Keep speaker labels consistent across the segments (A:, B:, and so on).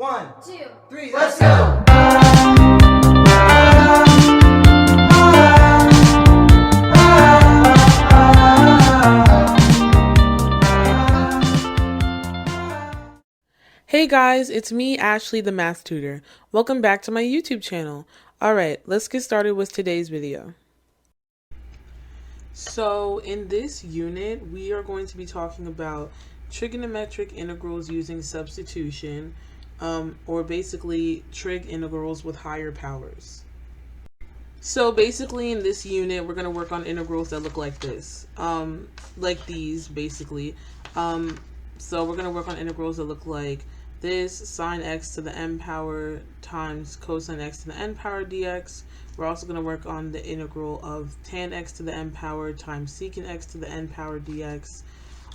A: 1,
B: 2,
A: 3, let's go!
C: Hey guys, it's me, Ashley, the math tutor. Welcome back to my YouTube channel. Alright, let's get started with today's video. So in this unit, we are going to be talking about trigonometric integrals using substitution, or basically trig integrals with higher powers. So basically in this unit, we're going to work on integrals that look like this, like these basically. So we're going to work on integrals that look like this: sine x to the n power times cosine x to the n power dx. We're also going to work on the integral of tan x to the n power times secant x to the n power dx.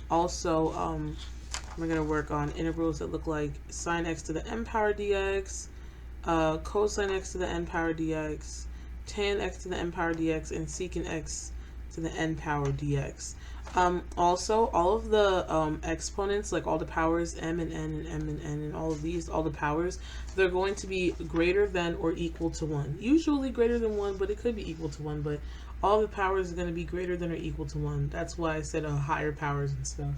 C: Also, we're going to work on integrals that look like sine x to the n power dx, cosine x to the n power dx, tan x to the n power dx, and secant x to the n power dx. Also, all of the exponents, like all the powers, m and n and m and n and all of these, all the powers, they're going to be greater than or equal to 1. Usually greater than 1, but it could be equal to 1, but all the powers are going to be greater than or equal to 1. That's why I said higher powers and stuff.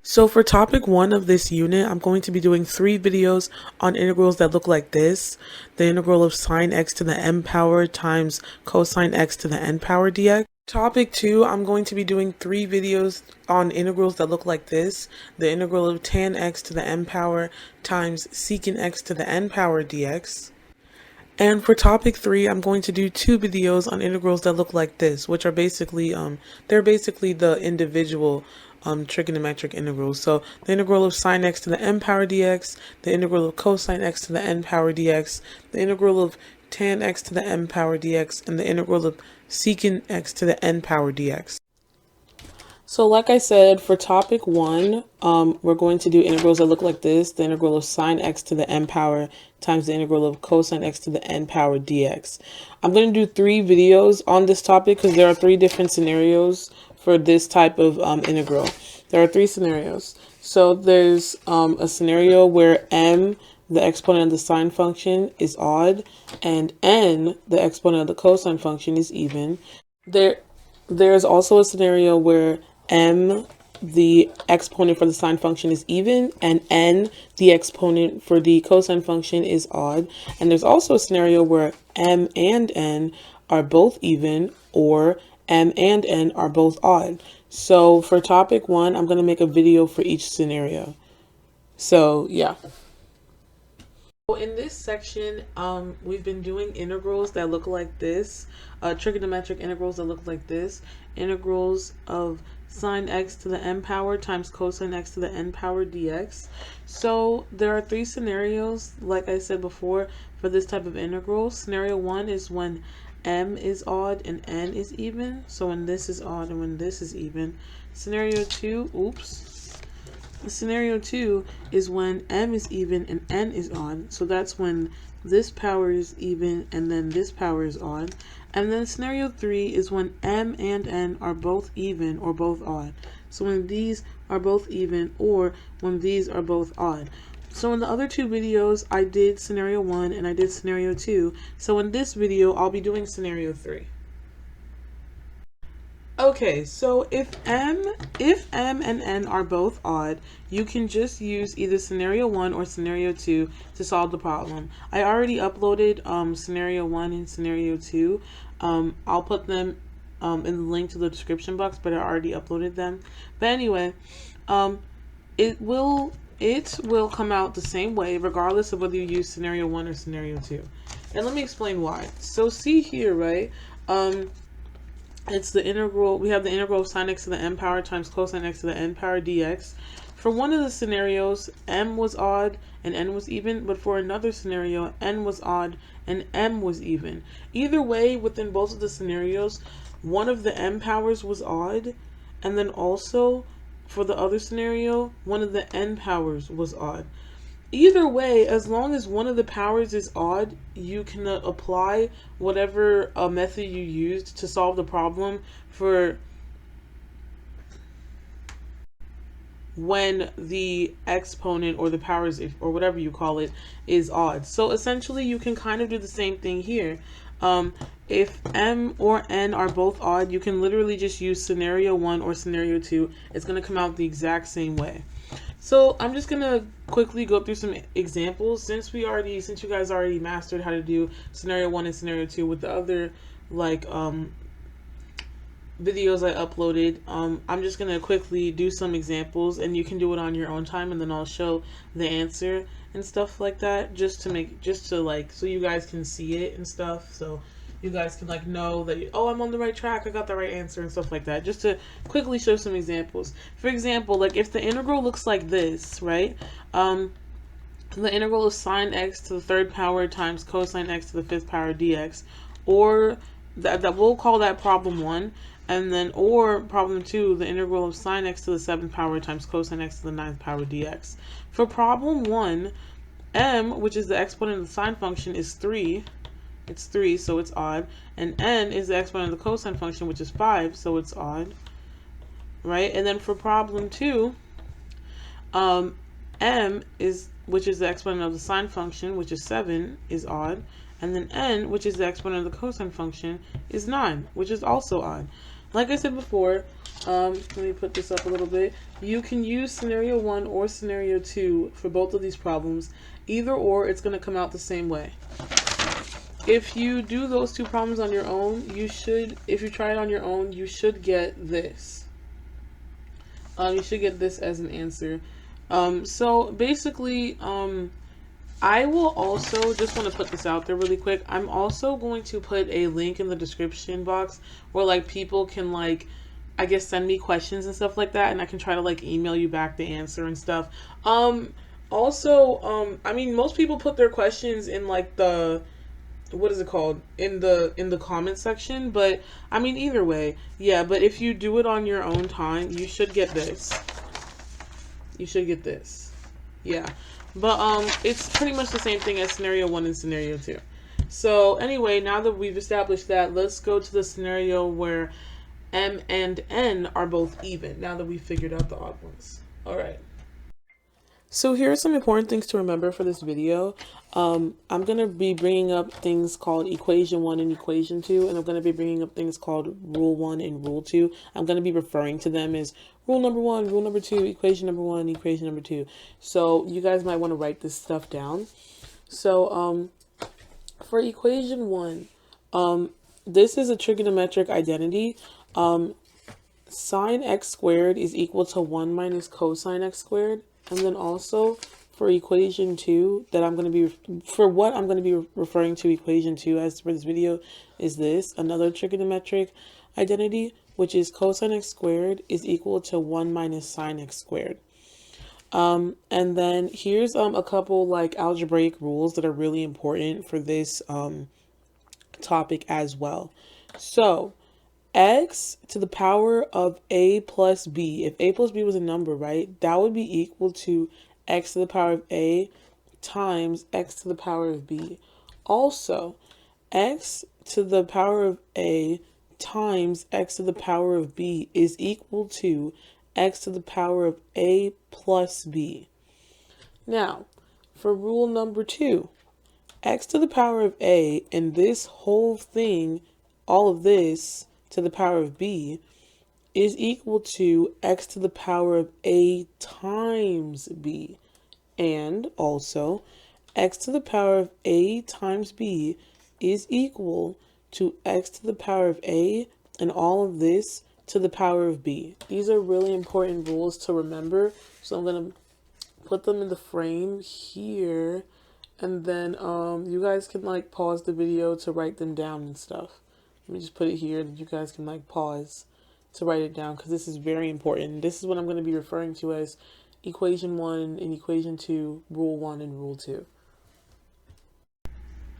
C: So for topic 1 of this unit, I'm going to be doing 3 videos on integrals that look like this: the integral of sine x to the m power times cosine x to the n power dx. Topic 2, I'm going to be doing 3 videos on integrals that look like this: the integral of tan x to the n power times secant x to the n power dx. And for topic 3, I'm going to do 2 videos on integrals that look like this, which are basically, they're basically the individual trigonometric integrals. So the integral of sine x to the n power dx, the integral of cosine x to the n power dx, the integral of tan x to the n power dx, and the integral of secant x to the n power dx. So like I said, for topic 1, we're going to do integrals that look like this: the integral of sine x to the n power times the integral of cosine x to the n power dx. I'm going to do 3 videos on this topic because there are 3 different scenarios for this type of integral. There are 3 scenarios. So there's a scenario where m, the exponent of the sine function, is odd, and n, the exponent of the cosine function, is even. There's also a scenario where m, the exponent for the sine function, is even, and n, the exponent for the cosine function, is odd. And there's also a scenario where m and n are both even, or m and n are both odd. So for topic 1, I'm going to make a video for each scenario. So yeah. In this section, we've been doing integrals that look like this, trigonometric integrals that look like this: integrals of sine x to the n power times cosine x to the n power dx. So there are 3 scenarios, like I said before, for this type of integral. Scenario 1 is when m is odd and n is even. So when this is odd and when this is even. Scenario 2 is when m is even and n is odd. So that's when this power is even and then this power is odd. And then scenario 3 is when m and n are both even or both odd. So when these are both even or when these are both odd. So in the other 2 videos, I did scenario 1 and I did scenario 2. So in this video, I'll be doing scenario 3. Okay, so if m and n are both odd, you can just use either scenario 1 or scenario 2 to solve the problem. I already uploaded scenario 1 and scenario 2. I'll put them in the link to the description box, but I already uploaded them. But anyway, it will come out the same way regardless of whether you use scenario 1 or scenario 2. And let me explain why. So see here, right? It's the integral, we have the integral of sine x to the n power times cosine x to the n power dx. For one of the scenarios, m was odd and n was even, but for another scenario, n was odd and m was even. Either way, within both of the scenarios, one of the m powers was odd, and then also, for the other scenario, one of the n powers was odd. Either way, as long as one of the powers is odd, you can apply whatever method you used to solve the problem for when the exponent or the powers, or whatever you call it, is odd. So essentially you can kind of do the same thing here. If m or n are both odd, you can literally just use scenario 1 or scenario 2. It's going to come out the exact same way. So I'm just going to quickly go through some examples since you guys already mastered how to do scenario 1 and scenario 2 with the other like videos I uploaded. I'm just gonna quickly do some examples, and you can do it on your own time, and then I'll show the answer and stuff like that, just to like, so you guys can see it and stuff, so you guys can like know that, oh, I'm on the right track, I got the right answer and stuff like that, just to quickly show some examples. For example, like if the integral looks like this, right? The integral of sine x to the third power times cosine x to the fifth power dx, or that we'll call that problem 1. And then, or problem 2, the integral of sine x to the 7th power times cosine x to the 9th power dx. For problem 1, m, which is the exponent of the sine function, is 3. It's 3, so it's odd. And n is the exponent of the cosine function, which is 5, so it's odd. Right? And then for problem 2, m is, which is the exponent of the sine function, which is 7, is odd. And then n, which is the exponent of the cosine function, is 9, which is also odd. Like I said before, let me put this up a little bit. You can use scenario 1 or scenario 2 for both of these problems. Either or, it's going to come out the same way. If you do those two problems on your own, if you try it on your own, you should get this. You should get this as an answer. So basically, I will also, just want to put this out there really quick, I'm also going to put a link in the description box where like people can like, I guess, send me questions and stuff like that, and I can try to like email you back the answer and stuff. Also, I mean, most people put their questions in like the, what is it called, in the comment section, but I mean, either way, yeah. But if you do it on your own time, you should get this. You should get this. Yeah. But it's pretty much the same thing as scenario 1 and scenario 2. So anyway, now that we've established that, let's go to the scenario where m and n are both even, now that we've figured out the odd ones. Alright. So here are some important things to remember for this video. I'm going to be bringing up things called equation 1 and equation 2, and I'm going to be bringing up things called rule 1 and rule 2. I'm going to be referring to them as rule number 1, rule number 2, equation number 1, equation number 2. So you guys might want to write this stuff down. So for equation 1, this is a trigonometric identity. Sine x squared is equal to 1 minus cosine x squared. And then also for equation 2, that I'm going to be, for what I'm going to be referring to equation 2 as for this video, is this, another trigonometric identity, which is cosine x squared is equal to 1 minus sine x squared. And then here's a couple like algebraic rules that are really important for this topic as well. So x to the power of a plus b, if a plus b was a number, right, that would be equal to x to the power of a times x to the power of b. Also, x to the power of a times x to the power of b is equal to x to the power of a plus b. Now, for rule number 2, x to the power of a and this whole thing, all of this to the power of b, is equal to x to the power of a times b. And also, x to the power of a times b is equal to x to the power of a and all of this to the power of b. These are really important rules to remember. So I'm going to put them in the frame here. And then you guys can like pause the video to write them down and stuff. Let me just put it here that you guys can like pause to write it down, because this is very important. This is what I'm going to be referring to as equation 1 and equation 2, rule 1 and rule 2.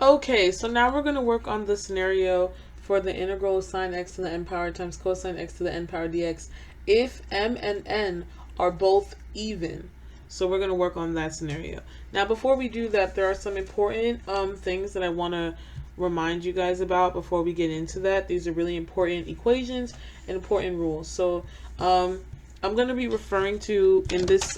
C: Okay, so now we're going to work on the scenario for the integral of sine x to the n power times cosine x to the n power dx if m and n are both even. So we're going to work on that scenario. Now before we do that, there are some important things that I want to remind you guys about before we get into that. These are really important equations and important rules. So I'm going to be referring to in this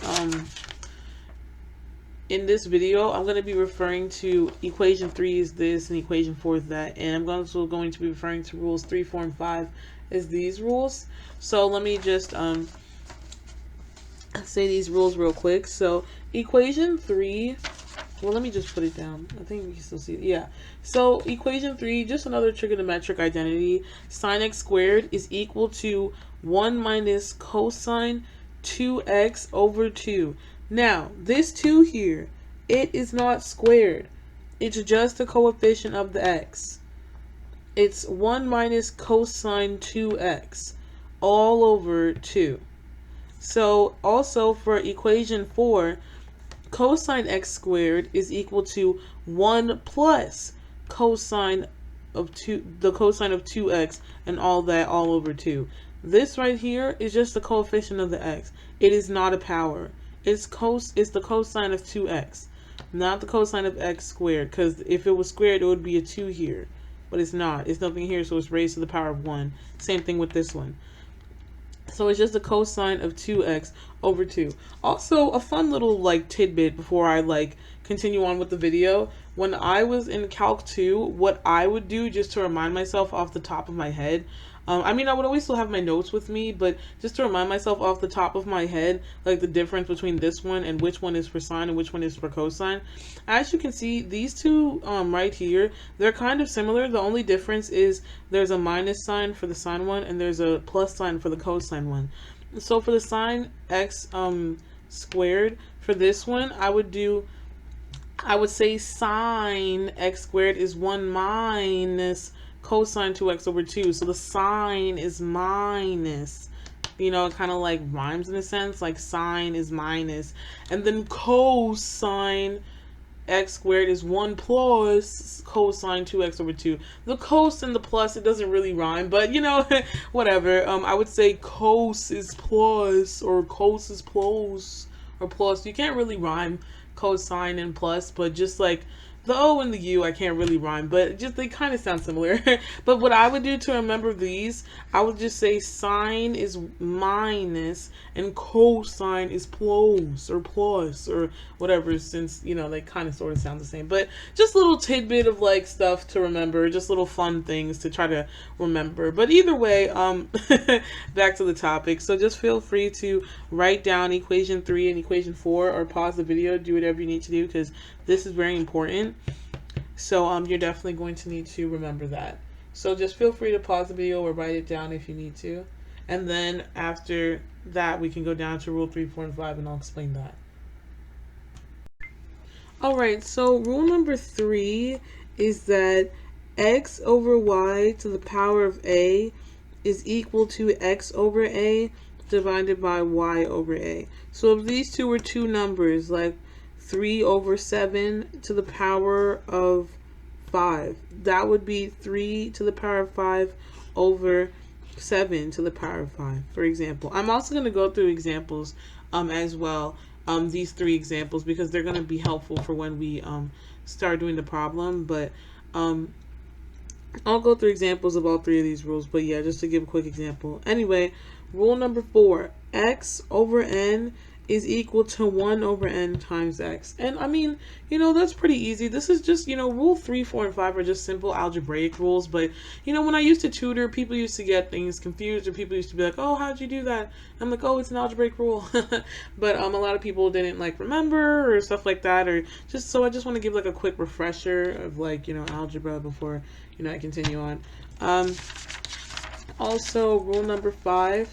C: video, I'm going to be referring to equation 3 is this and equation 4 is that. And I'm also going to be referring to rules 3, 4, and 5 as these rules. So let me just say these rules real quick. So equation 3, well, let me just put it down. I think we can still see it. Yeah. So equation 3, just another trigonometric identity. Sine x squared is equal to 1 minus cosine 2x over 2. Now, this 2 here, it is not squared. It's just a coefficient of the x. It's 1 minus cosine 2x all over 2. So also for equation 4, cosine x squared is equal to 1 plus cosine of 2, the cosine of 2x and all that all over 2. This right here is just the coefficient of the x. It is not a power. It's the cosine of 2x, not the cosine of x squared, because if it was squared, it would be a 2 here. But it's not. It's nothing here, so it's raised to the power of 1. Same thing with this one. So it's just the cosine of 2x over 2. Also, a fun little like tidbit before I continue on with the video. When I was in Calc 2, what I would do just to remind myself off the top of my head, I mean, I would always still have my notes with me, but just to remind myself off the top of my head, like the difference between this one and which one is for sine and which one is for cosine. As you can see, these two right here, they're kind of similar. The only difference is there's a minus sign for the sine one and there's a plus sign for the cosine one. So for the sine x squared, for this one, I would say sine x squared is 1 minus cosine 2x over 2. So the sine is minus. You know, it kind of like rhymes in a sense. Like sine is minus. And then cosine x squared is 1 plus cosine 2x over 2. The cos and the plus, it doesn't really rhyme. But, you know, whatever. I would say cos is plus or cos is plus or plus. You can't really rhyme cosine and plus, but just like the O and the U, I can't really rhyme, but just they kind of sound similar. But what I would do to remember these, I would just say sine is minus and cosine is plus or whatever, since, you know, they kind of sort of sound the same. But just a little tidbit of like stuff to remember, just little fun things to try to remember. But either way, back to the topic. So just feel free to write down equation 3 and equation 4 or pause the video, do whatever you need to do, because this is very important. So you're definitely going to need to remember that. So just feel free to pause the video or write it down if you need to. And then after that, we can go down to rule 3, 4, and 5, and I'll explain that. Alright, so rule number 3 is that x over y to the power of a is equal to x over a divided by y over a. So if these two were two numbers, like 3 over 7 to the power of 5, that would be 3 to the power of 5 over 7 to the power of 5, for example. I'm also going to go through examples as well, these 3 examples, because they're going to be helpful for when we start doing the problem. But I'll go through examples of all 3 of these rules, but yeah, just to give a quick example. Anyway, rule number 4, x over n is equal to 1 over n times x. And I mean, you know, that's pretty easy. This is just, you know, rule 3, 4, and 5 are just simple algebraic rules. But, you know, when I used to tutor, people used to get things confused, or people used to be like, oh, how'd you do that? I'm like, oh, it's an algebraic rule. But a lot of people didn't like remember or stuff like that, or just, so I just want to give like a quick refresher of like, you know, algebra before, you know, I continue on. Also, rule number 5,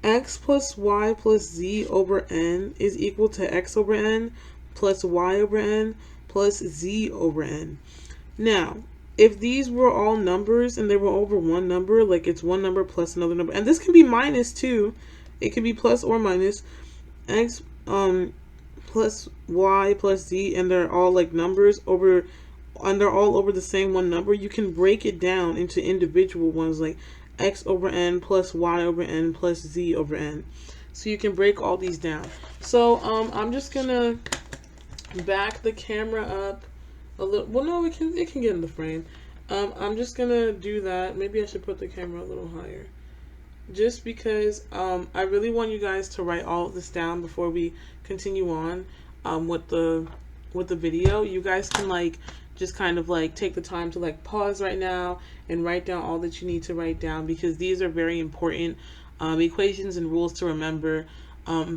C: x plus y plus z over n is equal to x over n plus y over n plus z over n. Now, if these were all numbers and they were over one number, like it's one number plus another number, and this can be minus too, it can be plus or minus, x plus y plus z, and they're all like numbers over, and they're all over the same one number, you can break it down into individual ones, like x over n plus y over n plus z over n. So you can break all these down. So I'm just gonna back the camera up a little. Well, no, it can get in the frame. I'm just gonna do that. Maybe I should put the camera a little higher. just because I really want you guys to write all of this down before we continue on with the video. You guys can like just kind of like take the time to like pause right now and write down all that you need to write down, because these are very important equations and rules to remember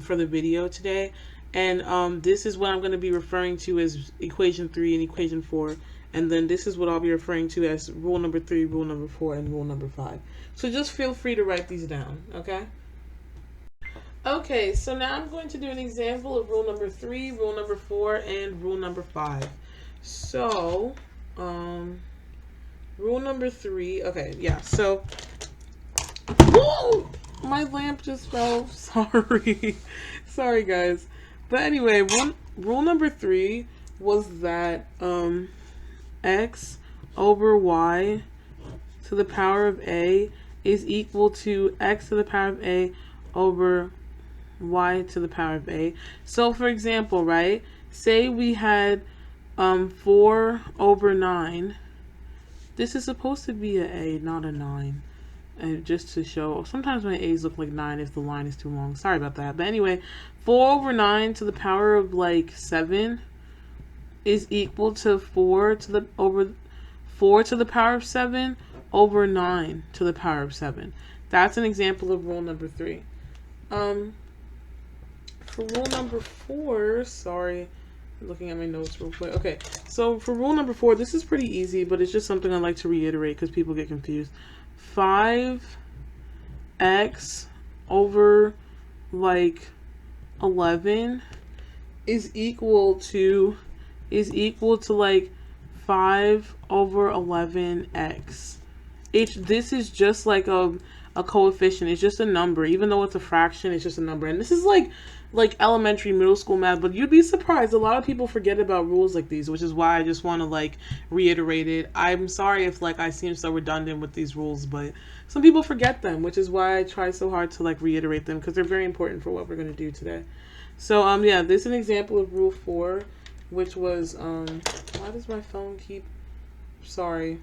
C: for the video today. And this is what I'm going to be referring to as equation 3 and equation 4. And then this is what I'll be referring to as rule number 3, rule number 4, and rule number 5. So just feel free to write these down, okay? Okay, so now I'm going to do an example of rule number 3, rule number 4, and rule number 5. So, rule number 3, okay, yeah, so, whoa! My lamp just fell, sorry. Sorry, guys. But anyway, rule number 3 was that, x over y to the power of a is equal to x to the power of a over y to the power of a. So for example, right, say we had 4 over 9. This is supposed to be an a, not a 9. And just to show, sometimes my a's look like 9 if the line is too long. Sorry about that. But anyway, 4 over 9 to the power of like 7 is equal to 4 to the power of 7 over 9 to the power of 7. That's an example of rule number 3. For rule number 4, sorry, I'm looking at my notes real quick. Okay, so for rule number 4, this is pretty easy, but it's just something I like to reiterate because people get confused. 5x over like 11 is equal to like 5 over 11x. This is just like a coefficient. It's just a number. Even though it's a fraction, it's just a number. And this is like elementary, middle school math, but you'd be surprised. A lot of people forget about rules like these, which is why I just want to like reiterate it. I'm sorry if like I seem so redundant with these rules, but some people forget them, which is why I try so hard to like reiterate them, because they're very important for what we're going to do today. So yeah, this is an example of rule 4, which was why does my phone keep, sorry,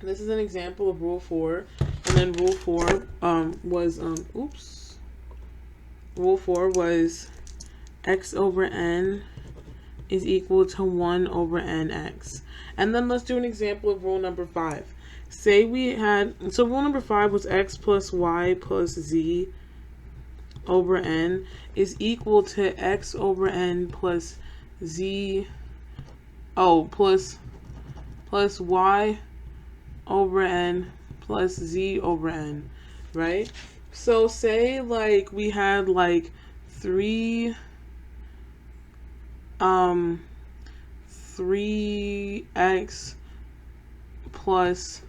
C: this is an example of rule 4, and then rule 4 was rule 4 was x over n is equal to 1 over nx. And then let's do an example of rule number 5. Say we had, so rule number 5 was x plus y plus z over n is equal to x over n plus z, plus y over n plus z over n, right? So say like we had like 3x plus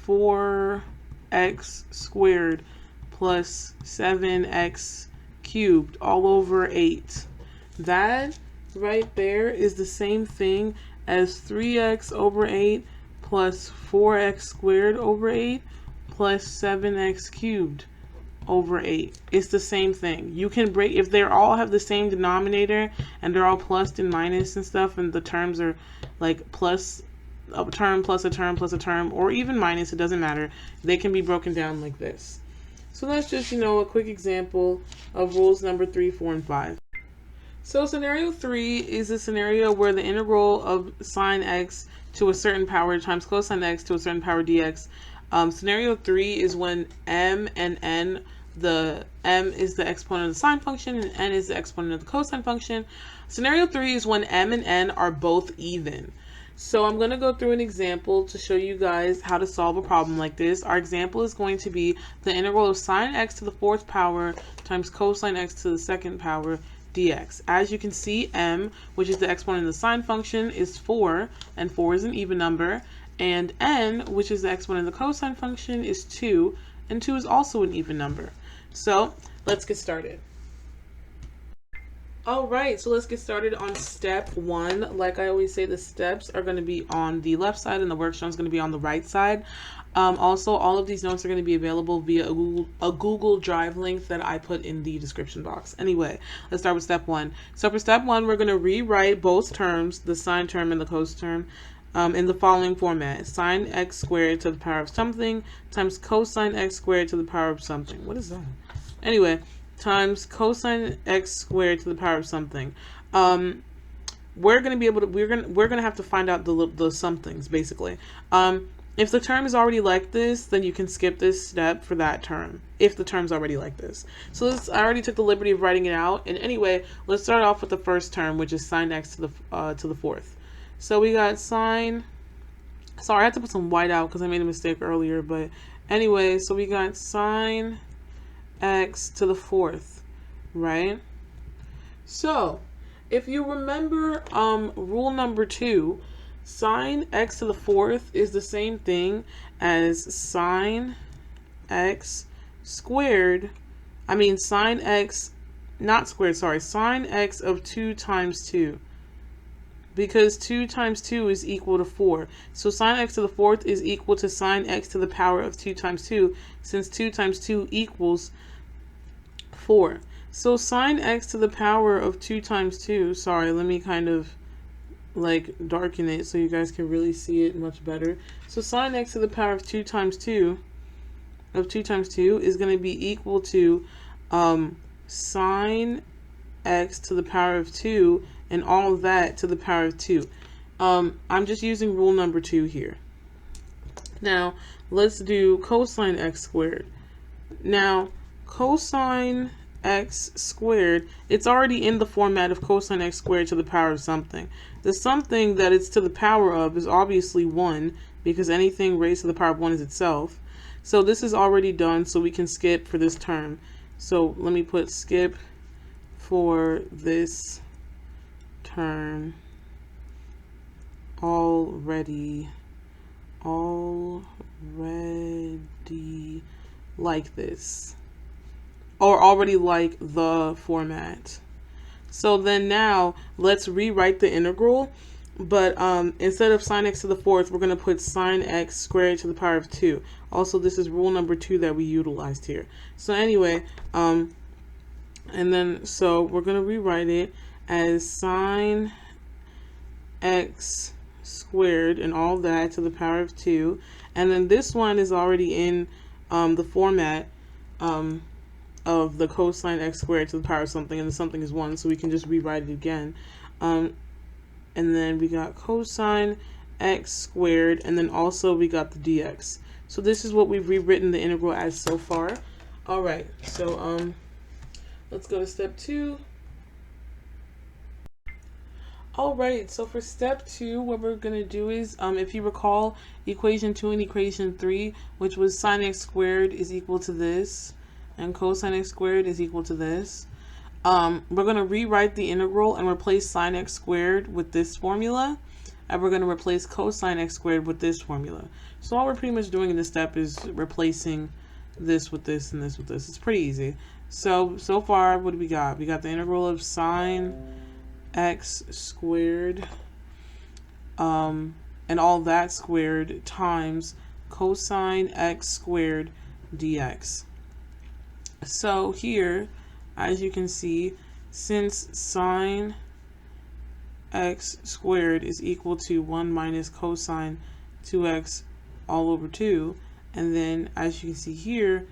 C: 4x squared plus 7x cubed all over 8. That right there is the same thing as 3x over 8 plus 4x squared over 8 plus 7x cubed over 8. It's the same thing. You can break, if they all have the same denominator and they're all plus and minus and stuff, and the terms are like plus a term plus a term plus a term, or even minus, it doesn't matter. They can be broken down like this. So that's just, a quick example of rules number 3, 4, and 5. So scenario 3 is a scenario where the integral of sine x to a certain power times cosine x to a certain power dx. Scenario 3 is when m and n, the m is the exponent of the sine function and n is the exponent of the cosine function. Scenario 3 is when m and n are both even. So I'm going to go through an example to show you guys how to solve a problem like this. Our example is going to be the integral of sine x to the 4th power times cosine x to the 2nd power dx. As you can see, m, which is the exponent of the sine function, is 4, and 4 is an even number, and n, which is the exponent of the cosine function, is 2, and 2 is also an even number. So let's get started. Alright, so let's get started on step 1. Like I always say, the steps are going to be on the left side and the worksheet is going to be on the right side. Also, all of these notes are going to be available via a Google Drive link that I put in the description box. Anyway, let's start with step 1. So for step 1, we're going to rewrite both terms, the sine term and the cos term, in the following format: sine x squared to the power of something times cosine x squared to the power of something. What is that? Anyway, times cosine x squared to the power of something. We're gonna be able to we're gonna have to find out the somethings basically. If the term is already like this, then you can skip this step for that term. If the term's already like this, so I already took the liberty of writing it out. And anyway, let's start off with the first term, which is sine x to the fourth. So we got sine. Sorry, I had to put some white out because I made a mistake earlier. But anyway, so we got sine x to the fourth, right? So if you remember rule number 2, sine x to the fourth is the same thing as sine x squared. I mean sine x, not squared, sorry, sine x of 2 times 2. Because 2 times 2 is equal to 4. So sine x to the fourth is equal to sine x to the power of 2 times 2, since 2 times 2 equals 4. So sine x to the power of 2 times 2, sorry, let me kind of like darken it so you guys can really see it much better. So sine x to the power of 2 times 2 is going to be equal to sine x to the power of 2 and all of that to the power of 2. I'm just using rule number 2 here. Now let's do cosine x squared. Now cosine x squared, it's already in the format of cosine x squared to the power of something. The something that it's to the power of is obviously 1, because anything raised to the power of 1 is itself. So this is already done, so we can skip for this term. So let me put skip for this term already like this, or already like the format. So then now let's rewrite the integral, but instead of sine x to the fourth, we're going to put sine x squared to the power of 2. Also, this is rule number 2 that we utilized here. So anyway, and then so we're going to rewrite it as sine x squared and all that to the power of 2. And then this one is already in the format of the cosine x squared to the power of something, and the something is 1, so we can just rewrite it again. And then we got cosine x squared, and then also we got the dx. So this is what we've rewritten the integral as so far. Alright, so let's go to step 2. Alright, so for step 2, what we're going to do is, if you recall equation 2 and equation 3, which was sine x squared is equal to this, and cosine x squared is equal to this, we're going to rewrite the integral and replace sine x squared with this formula, and we're going to replace cosine x squared with this formula. So all we're pretty much doing in this step is replacing this with this and this with this. It's pretty easy. So far, what do we got? We got the integral of sine x squared and all that squared times cosine x squared dx. So here, as you can see, since sine x squared is equal to 1 minus cosine 2x all over 2, and then as you can see here,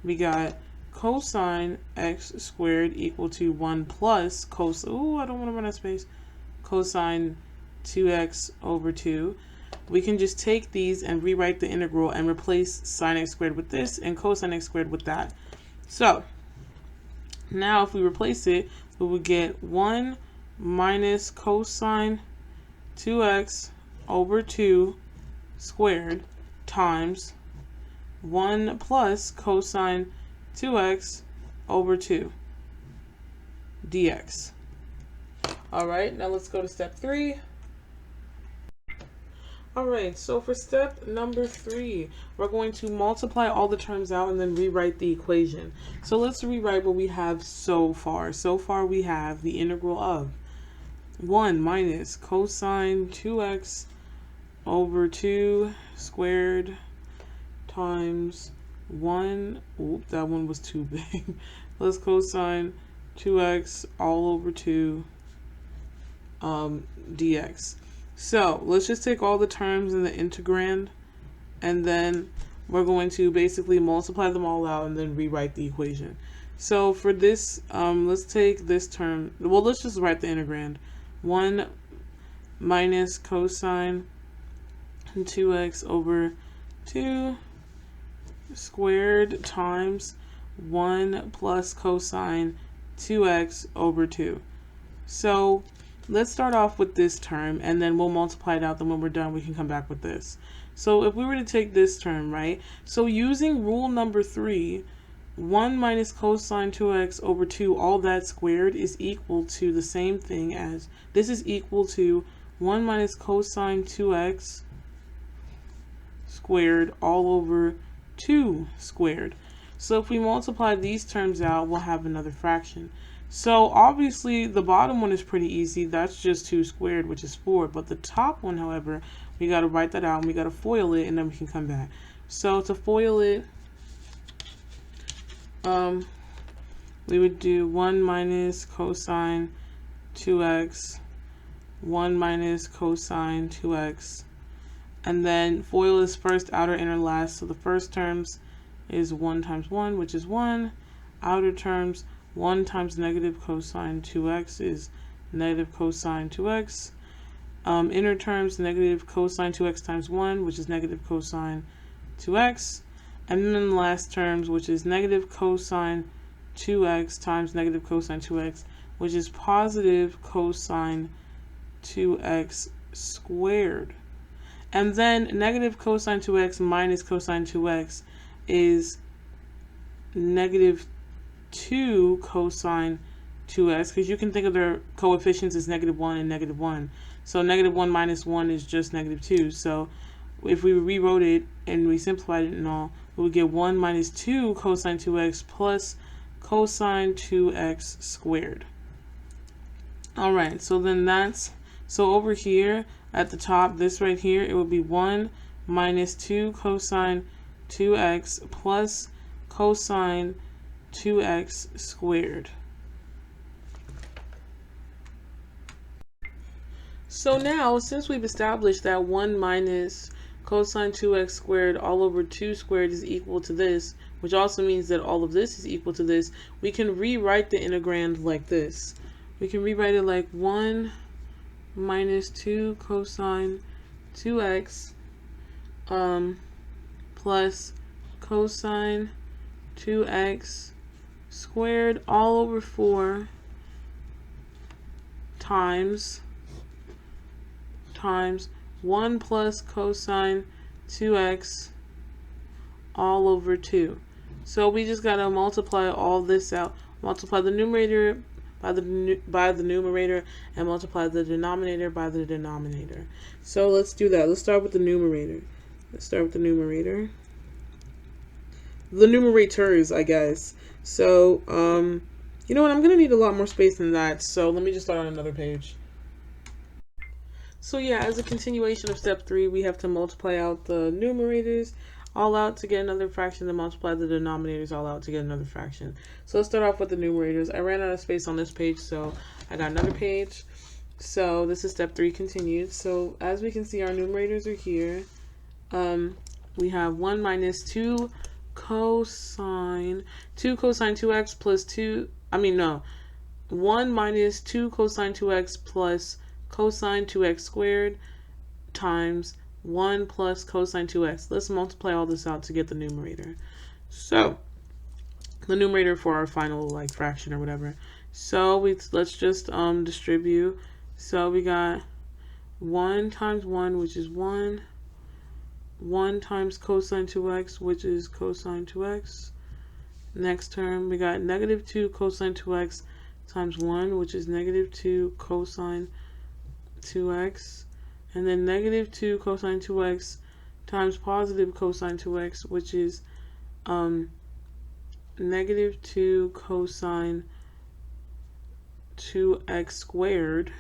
C: we got cosine x squared equal to 1 plus cosine, I don't want to run out of space, cosine 2x over 2. We can just take these and rewrite the integral and replace sine x squared with this and cosine x squared with that. So now if we replace it, we would get 1 minus cosine 2x over 2 squared times 1 plus cosine 2x over 2 dx. Alright, now let's go to step 3. Alright, so for step number 3, we're going to multiply all the terms out and then rewrite the equation. So let's rewrite what we have so far. So far we have the integral of 1 minus cosine 2x over 2 squared times 1, that one was too big, plus cosine 2x all over 2 dx. So let's just take all the terms in the integrand, and then we're going to basically multiply them all out and then rewrite the equation. So for this, let's take this term. Well, let's just write the integrand. 1 minus cosine 2x over 2 squared times 1 plus cosine 2x over 2. So let's start off with this term, and then we'll multiply it out. Then when we're done, we can come back with this. So if we were to take this term, right? So using rule number 3, 1 minus cosine 2x over 2, all that squared, is equal to the same thing as, this is equal to 1 minus cosine 2x squared all over 2 squared. So if we multiply these terms out, we'll have another fraction. So obviously the bottom one is pretty easy. That's just 2 squared, which is 4. But the top one, however, we got to write that out and we got to FOIL it, and then we can come back. So to FOIL it, we would do 1 minus cosine 2x, 1 minus cosine 2x, and then FOIL is first, outer, inner, last. So the first terms is 1 times 1, which is 1. Outer terms, 1 times negative cosine 2x is negative cosine 2x. Inner terms, negative cosine 2x times 1, which is negative cosine 2x. And then the last terms, which is negative cosine 2x times negative cosine 2x, which is positive cosine 2x squared. And then negative cosine 2x minus cosine 2x is negative 2 cosine 2x, because you can think of their coefficients as negative 1 and negative 1. So negative 1 minus 1 is just negative 2. So if we rewrote it and we simplified it and all, we would get 1 minus 2 cosine 2x plus cosine 2x squared. Alright, so then that's, so over here at the top, this right here, it would be 1 minus 2 cosine 2x plus cosine 2x squared. So now, since we've established that 1 minus cosine 2x squared all over 2 squared is equal to this, which also means that all of this is equal to this, we can rewrite the integrand like this. We can rewrite it like 1 minus 2 cosine 2x plus cosine 2x squared all over 4 times 1 plus cosine 2x all over 2. So we just got to multiply all this out. Multiply the numerator by the numerator and multiply the denominator by the denominator. So let's do that. Let's start with the numerator. The numerators, I guess. So, you know what? I'm going to need a lot more space than that. So let me just start on another page. So yeah, as a continuation of step 3, we have to multiply out the numerators all out to get another fraction, then multiply the denominators all out to get another fraction. So let's start off with the numerators. I ran out of space on this page, so I got another page. So this is step 3 continued. So as we can see, our numerators are here. We have 1 minus 2 cosine 2x plus 1 minus 2 cosine 2x plus cosine 2x squared times 1 plus cosine 2x. Let's multiply all this out to get the numerator. So the numerator for our final fraction or whatever. So let's just distribute. So we got 1 times 1, which is 1. 1 times cosine 2x, which is cosine 2x. Next term, we got negative 2 cosine 2x times 1, which is negative 2 cosine 2x. And then negative 2 cosine 2x times positive cosine 2x, which is negative 2 cosine 2x squared.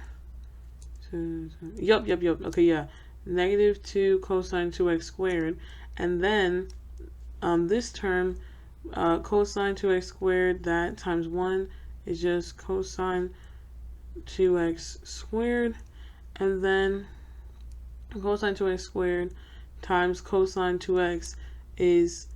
C: Yup. Okay, yeah. Negative 2 cosine 2x squared. And then this term, cosine 2x squared, that times 1 is just cosine 2x squared. And then cosine 2x squared times cosine 2x is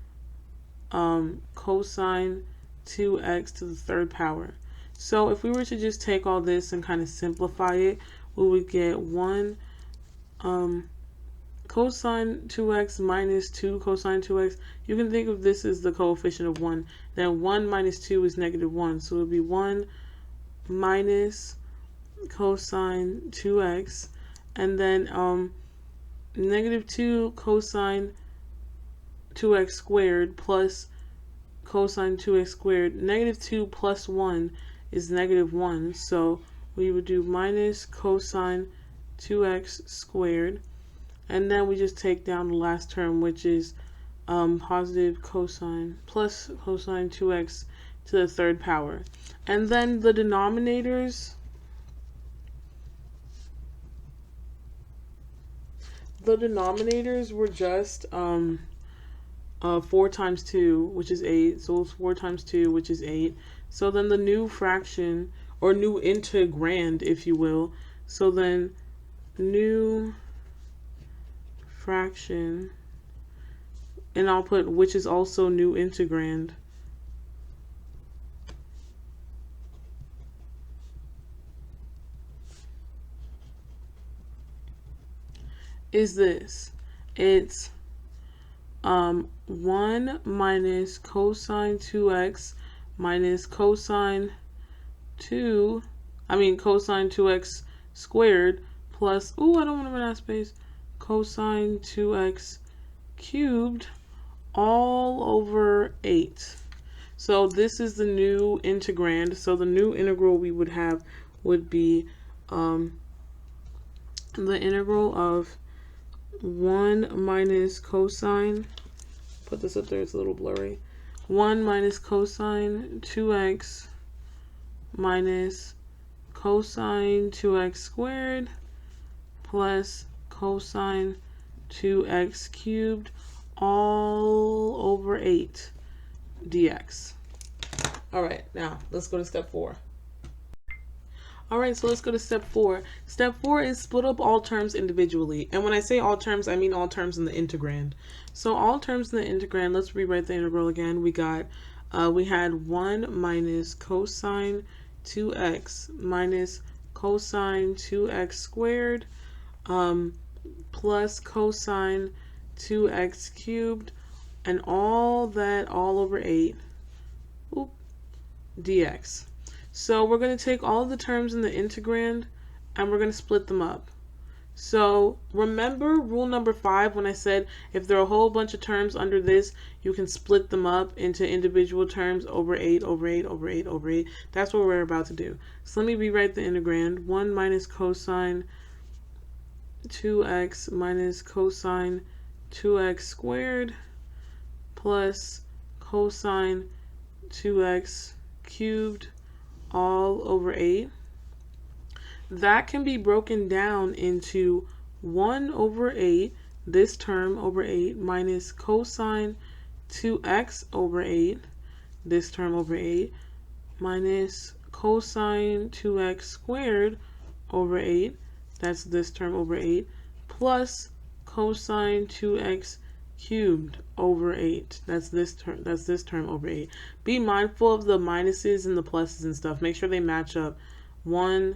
C: cosine 2x to the third power. So if we were to just take all this and kind of simplify it, we would get 1 cosine 2x minus 2 cosine 2x. You can think of this as the coefficient of 1. Then 1 minus 2 is negative 1. So it would be 1 minus cosine 2x. And then negative 2 cosine 2x squared plus cosine 2x squared. Negative 2 plus 1 is negative 1. So we would do minus cosine 2x squared. And then we just take down the last term, which is positive cosine plus cosine 2x to the third power. And then the denominators, were just 4 times 2, which is 8. So it's 4 times 2, which is 8. So then the new fraction, or new integrand, if you will. So then new fraction, and I'll put which is also new integrand, is this. It's 1 minus cosine 2x minus cosine 2x squared plus, I don't want to run out of space, cosine 2x cubed all over 8. So this is the new integrand. So the new integral we would have would be the integral of 1 minus cosine, put this up there, it's a little blurry, 1 minus cosine 2x minus cosine 2x squared plus cosine 2x cubed all over 8 dx. All right, now let's go to step 4. All right, so let's go to step 4. Step 4 is split up all terms individually. And when I say all terms, I mean all terms in the integrand. So all terms in the integrand, let's rewrite the integral again. We had 1 minus cosine 2x minus cosine 2x squared plus cosine 2x cubed, and all that all over 8 dx. So we're going to take all of the terms in the integrand and we're going to split them up. So remember rule number 5 when I said if there are a whole bunch of terms under this, you can split them up into individual terms over 8, over 8, over 8, over 8. That's what we're about to do. So let me rewrite the integrand. 1 minus cosine 2x minus cosine 2x squared plus cosine 2x cubed all over 8. That can be broken down into 1 over 8, this term over 8, minus cosine 2x over 8, this term over 8, minus cosine 2x squared over 8, that's this term over 8, plus cosine 2x cubed over 8. That's this term over 8. Be mindful of the minuses and the pluses and stuff. Make sure they match up. One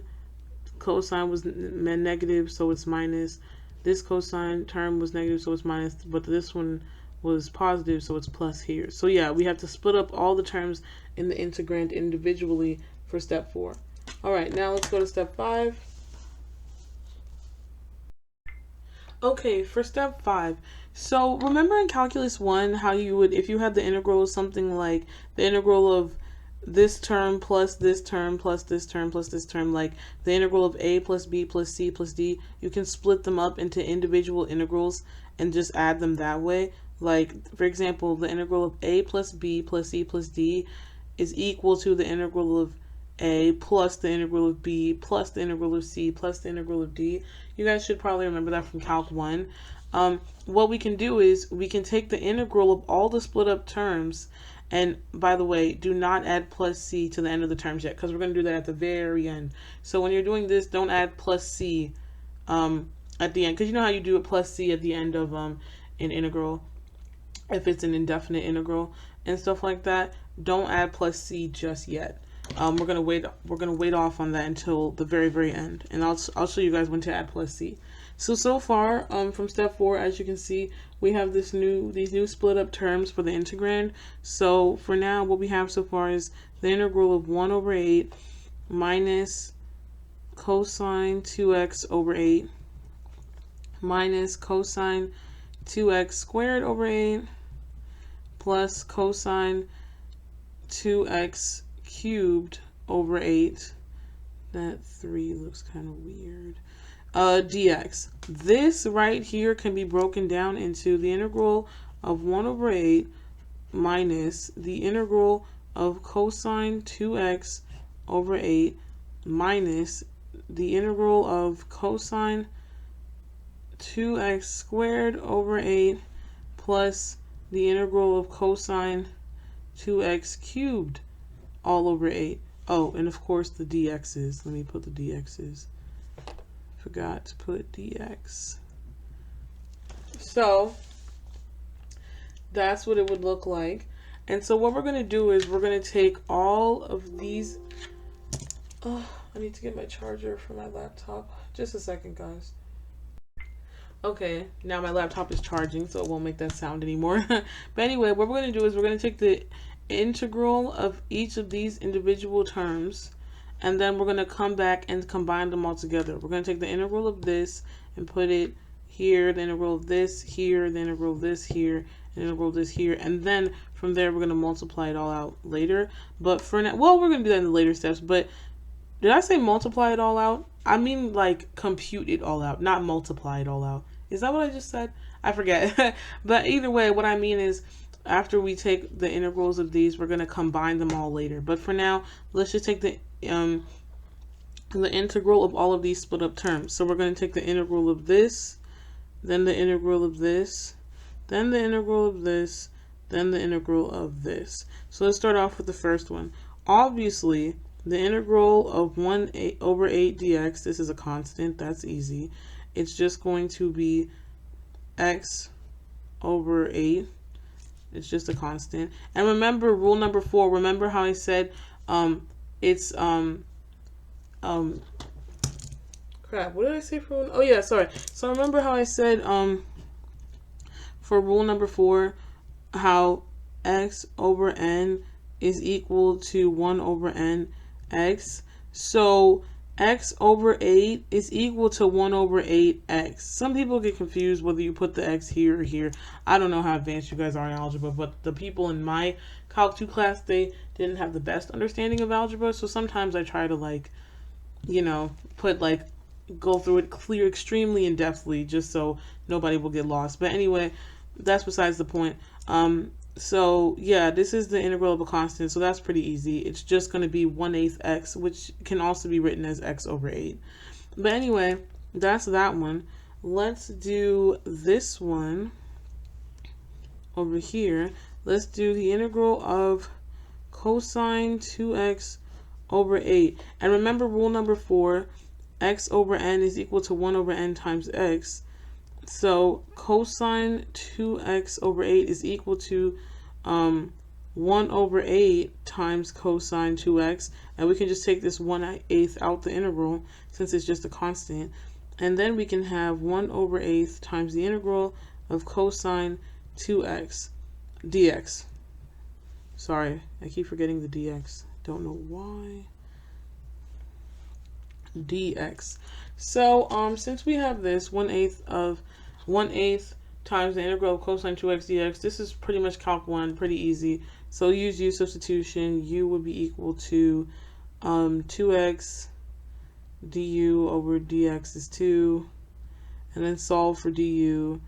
C: cosine was negative, so it's minus. This cosine term was negative, so it's minus, but this one was positive, so it's plus here. So yeah, we have to split up all the terms in the integrand individually for step 4. All right, now let's go to step 5. Okay, for step 5. So remember in calculus 1 how you would, if you had the integral of something like the integral of this term plus this term plus this term plus this term, like the integral of a plus b plus c plus d, you can split them up into individual integrals and just add them that way. Like, for example, the integral of a plus b plus c plus d is equal to the integral of a plus the integral of b plus the integral of c plus the integral of d. You guys should probably remember that from Calc 1. What we can do is we can take the integral of all the split up terms, and by the way, do not add plus c to the end of the terms yet, because we're going to do that at the very end. So when you're doing this, don't add plus c at the end, because you know how you do it plus c at the end of an integral if it's an indefinite integral and stuff like that. Don't add plus c just yet. We're gonna wait off on that until the very end, and I'll show you guys when to add plus c. So far from step 4, as you can see, we have these new split up terms for the integrand. So for now, what we have so far is the integral of 1 over 8 minus cosine 2x over 8 minus cosine 2x squared over 8 plus cosine 2x cubed over 8. That 3 looks kind of weird. Dx. This right here can be broken down into the integral of 1 over 8 minus the integral of cosine 2x over 8 minus the integral of cosine 2x squared over 8 plus the integral of cosine 2x cubed all over 8. Oh, and of course the dx's. Let me put the dx's. Forgot to put dx. So that's what it would look like. And so what we're going to do is we're going to take all of these. Oh, I need to get my charger for my laptop. Just a second, guys. Okay, now my laptop is charging, so it won't make that sound anymore. But anyway, what we're going to do is we're going to take the integral of each of these individual terms, and then we're going to come back and combine them all together. We're going to take the integral of this and put it here, the integral of this here, the integral of this here, and the integral of this here, and then from there we're going to multiply it all out later. But for now, well, we're going to do that in the later steps, but did I say multiply it all out? I mean like compute it all out, not multiply it all out. Is that what I just said? I forget. But either way, what I mean is after we take the integrals of these, we're going to combine them all later. But for now, let's just take the integral of all of these split up terms. So we're going to take the integral of this, then the integral of this, then the integral of this, then the integral of this. So let's start off with the first one. Obviously, the integral of 1 over 8 dx, this is a constant, that's easy. It's just going to be x over 8. It's just a constant. And remember rule number 4, remember how I said it's crap, what did I say for one? Oh yeah, sorry. So remember how I said for rule number 4 how x over n is equal to 1 over n x. So x over 8 is equal to 1 over 8x. Some people get confused whether you put the x here or here. I don't know how advanced you guys are in algebra, but the people in my Calc 2 class, they didn't have the best understanding of algebra, so sometimes I try to, like, you know, go through it clear extremely in-depthly just so nobody will get lost. But anyway, that's besides the point. So yeah, this is the integral of a constant, so that's pretty easy. It's just going to be 1/8 x, which can also be written as x over 8. But anyway, that's that one. Let's do this one over here. Let's do the integral of cosine 2x over 8. And remember rule number 4, x over n is equal to 1 over n times x. So cosine 2x over 8 is equal to 1 over 8 times cosine 2x. And we can just take this 1/8 out the integral since it's just a constant. And then we can have 1 over 8 times the integral of cosine 2x dx. Sorry, I keep forgetting the dx. Don't know why. Dx. So since we have this 1/8 times the integral of cosine 2x dx, this is pretty much Calc 1, pretty easy. So use u substitution. U would be equal to 2x du over dx is 2, and then solve for du.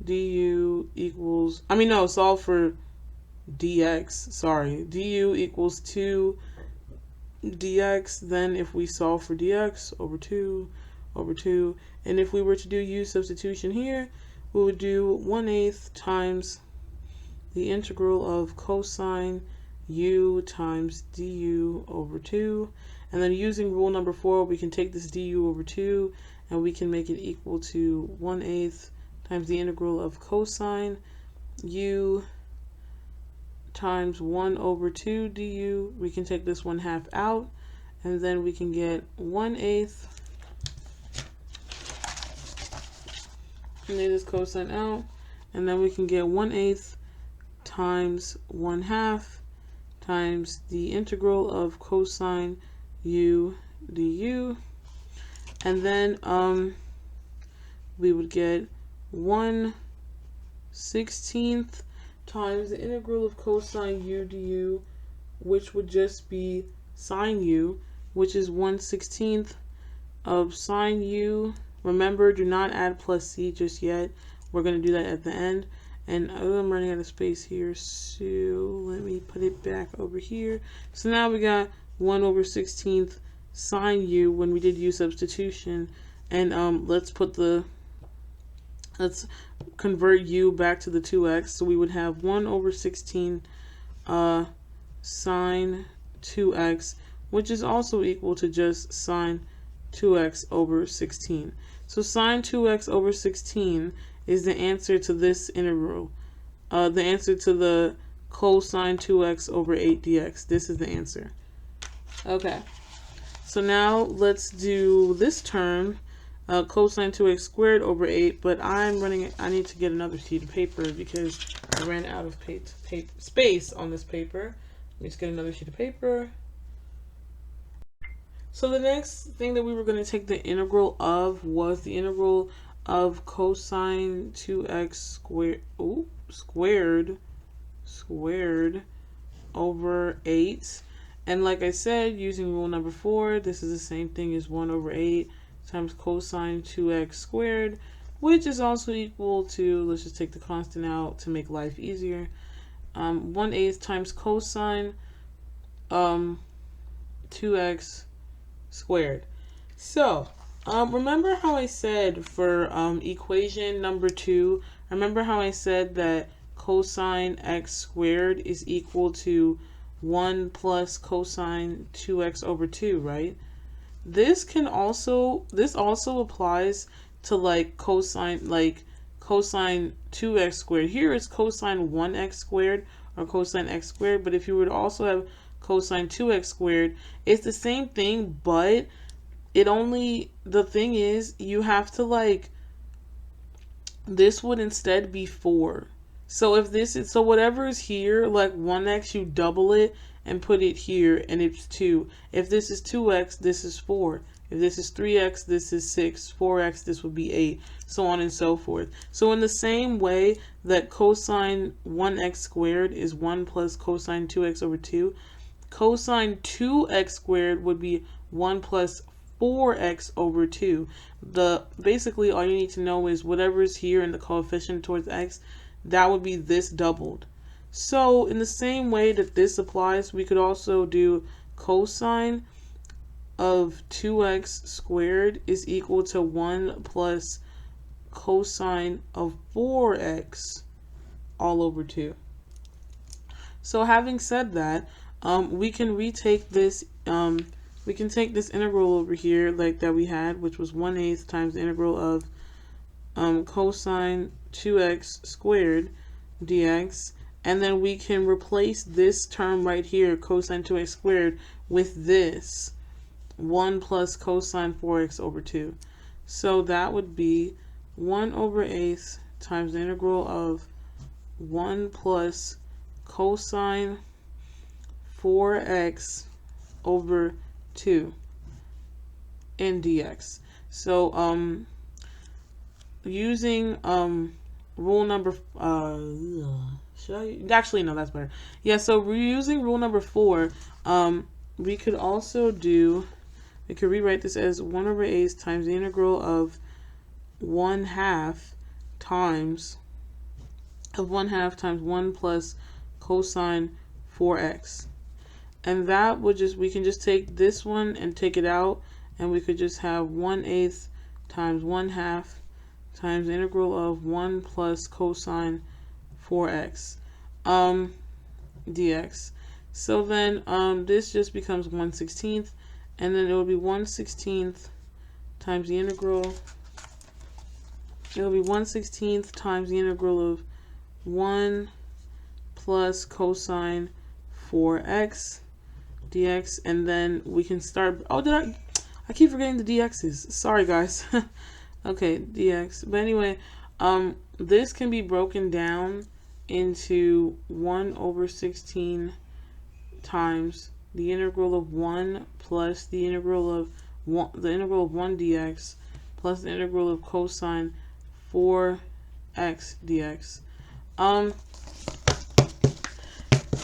C: Du equals, solve for dx, sorry. Du equals 2 dx, then if we solve for dx over 2 over 2, and if we were to do u substitution here, we would do 1/8 times the integral of cosine u times du over 2, and then using rule number 4, we can take this du over 2 and we can make it equal to 1/8 times the integral of cosine u times 1/2 du. We can take this 1/2 out, and then we can get 1/8. Lay this cosine out, and then we can get 1/8 times 1/2 times the integral of cosine u du, and then we would get 1/16 times the integral of cosine u du, which would just be sine u, which is 1/16 of sine u. Remember, do not add plus c just yet. We're going to do that at the end. And I'm running out of space here, so let me put it back over here. So now we got 1/16 sine u when we did u substitution. And let's convert u back to the 2x. So we would have 1/16 sine 2x, which is also equal to just sine 2x/16. So sine 2x/16 is the answer to this integral. The answer to the cosine 2x/8 dx. This is the answer. Okay. So now let's do this term, cosine 2x squared over 8, but I need to get another sheet of paper because I ran out of space on this paper. Let me just get another sheet of paper. So the next thing that we were going to take the integral of was the integral of cosine 2x squared over 8. And like I said, using rule number 4, this is the same thing as 1/8 times cosine 2x squared, which is also equal to, let's just take the constant out to make life easier, 1/8 times cosine 2x squared. So remember how I said for equation number 2, remember how I said that cosine x squared is equal to 1 plus cosine 2x/2, right? This also applies to like cosine 2x squared. Here it's cosine 1x squared or cosine x squared, but if you would also have cosine 2x squared, it's the same thing, but the thing is you have to this would instead be 4. So if so whatever is here, like 1x, you double it and put it here and it's 2. If this is 2x, this is 4. If this is 3x, this is 6. 4x, this would be 8. So on and so forth. So in the same way that cosine 1x squared is 1 plus cosine 2x/2, cosine 2x squared would be 1 plus 4x/2. Basically all you need to know is whatever is here in the coefficient towards x, that would be this doubled. So in the same way that this applies, we could also do cosine of 2x squared is equal to 1 plus cosine of 4x all over 2. So having said that, we can retake this, we can take this integral over here like that we had, which was 1/8 times the integral of cosine 2x squared dx, and then we can replace this term right here, cosine 2x squared, with this 1 plus cosine 4x/2. So that would be 1/8 times the integral of 1 plus cosine 4x/2 in dx. So using rule number actually no, that's better. Yeah, so we're using rule number 4. We could also we could rewrite this as 1/8 times the integral of 1/2 times 1 plus cosine 4x. And that would we can just take this one and take it out, and we could just have 1/8 times 1/2 times the integral of 1 plus cosine 4x dx. So then this just becomes 1/16, and then it will be 1/16 times the integral. It'll be 1/16 times the integral of 1 plus cosine 4x dx. And then we can start, oh, I keep forgetting the dx's. Sorry, guys. Okay, dx. But anyway, this can be broken down into 1/16 times the integral of 1 plus the integral of 1 dx plus the integral of cosine 4x dx.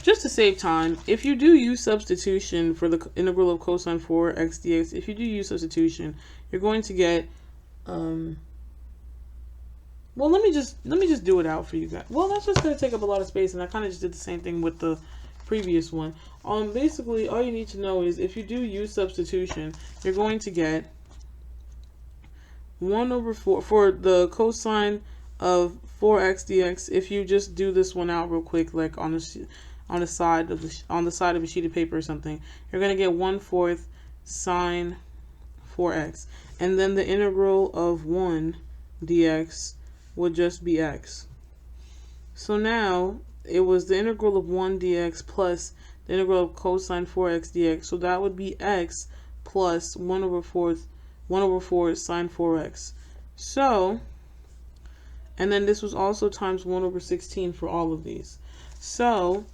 C: Just to save time, if you do use substitution for the integral of cosine 4x dx, if you do use substitution, you're going to get well, let me just do it out for you guys. Well, that's just going to take up a lot of space, and I kind of just did the same thing with the previous one. Basically, all you need to know is if you do use substitution, you're going to get 1/4 for the cosine of 4x dx. If you just do this one out real quick, like on the side of a sheet of paper or something, you're going to get 1/4 sine 4x, and then the integral of 1 dx would just be x. So now it was the integral of 1 dx plus the integral of cosine 4x dx. So that would be x plus 1/4 sine 4x. So, and then this was also times 1/16 for all of these. So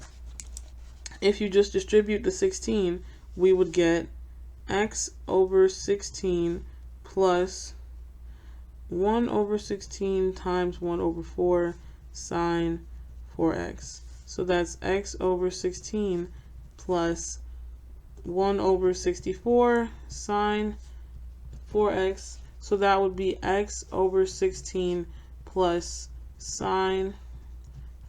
C: if you just distribute the 16, we would get x over 16 plus 1/16 times 1/4 sine 4x. So that's x over 16 plus 1/64 sine 4x. So that would be x over 16 plus sine